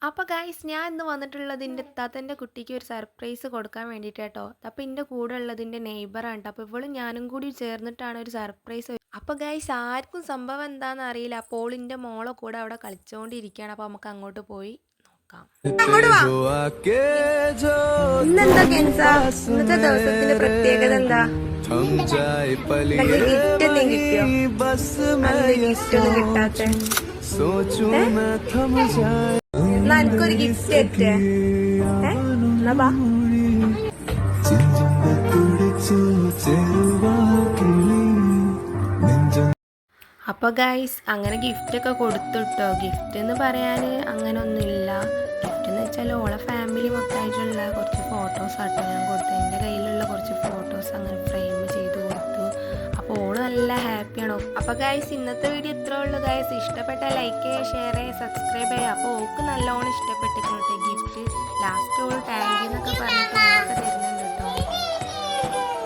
അപ്പോൾ ഗൈസ് ഞാൻ ഇന്ന് വന്നിട്ടുള്ളത് എൻ്റെ ഇത്താത്തൻ്റെ കുട്ടിക്ക് ഒരു സർപ്രൈസ് കൊടുക്കാൻ വേണ്ടിയിട്ട് കേട്ടോ. അപ്പോൾ എൻ്റെ കൂടെ ഉള്ളത് എൻ്റെ നെയ്ബറാണ്. അപ്പോൾ ഇവളും ഞാനും കൂടി ചേർന്നിട്ടാണ് ഒരു സർപ്രൈസ്. അപ്പോൾ ഗൈസ് ആർക്കും സംഭവം എന്താണെന്ന് അറിയില്ല. അപ്പോൾ എൻ്റെ മോളെ കൂടെ അവിടെ കളിച്ചുകൊണ്ടിരിക്കുകയാണ്. അപ്പോൾ നമുക്ക് അങ്ങോട്ട് പോയി നോക്കാം. ഇന്നെന്താ കെൻസ, ഇന്നത്തെ ദിവസത്തിന്റെ പ്രത്യേകത എന്താ? ഗിഫ്റ്റ് എന്തെങ്കിലും കിട്ടിയോ? ഗിഫ്റ്റ് ഒന്നും കിട്ടാത്ത എനിക്കൊരു ഗിഫ്റ്റ് കിട്ടേ. എന്നാ ബാ. അപ്പോൾ ഗൈസ് അങ്ങനെ ഗിഫ്റ്റൊക്കെ കൊടുത്തിട്ടോ. ഗിഫ്റ്റ് എന്ന് പറയാൻ അങ്ങനെ ഒന്നുമില്ല. ഗിഫ്റ്റ് എന്ന് വെച്ചാൽ ഓളെ ഫാമിലി മൊത്തമായിട്ടുള്ള കുറച്ച് ഫോട്ടോസ് ആട്ടോ ഞാൻ കൊടുത്തു. എൻ്റെ കയ്യിലുള്ള കുറച്ച് ഫോട്ടോസ് അങ്ങനെ ഫ്രെയിം ചെയ്ത് കൊടുത്തു. അപ്പോൾ ഓള് നല്ല ഹാപ്പിയാണോ. അപ്പോൾ ഗൈസ് ഇന്നത്തെ വീഡിയോ ഇത്രേ ഉള്ളൂ ഗൈസ്. ഇഷ്ടപ്പെട്ട ലൈക്ക് ചെയ്യുക, ഷെയർ ചെയ്യുക, സബ്സ്ക്രൈബ് ചെയ്യുക. അപ്പോൾ ഓൾക്ക് നല്ലോണം ഇഷ്ടപ്പെട്ടിട്ടുണ്ട് gift. Last all thank you എന്നൊക്കെ പറഞ്ഞിട്ട് ഓളൊക്കെ തരുന്നത്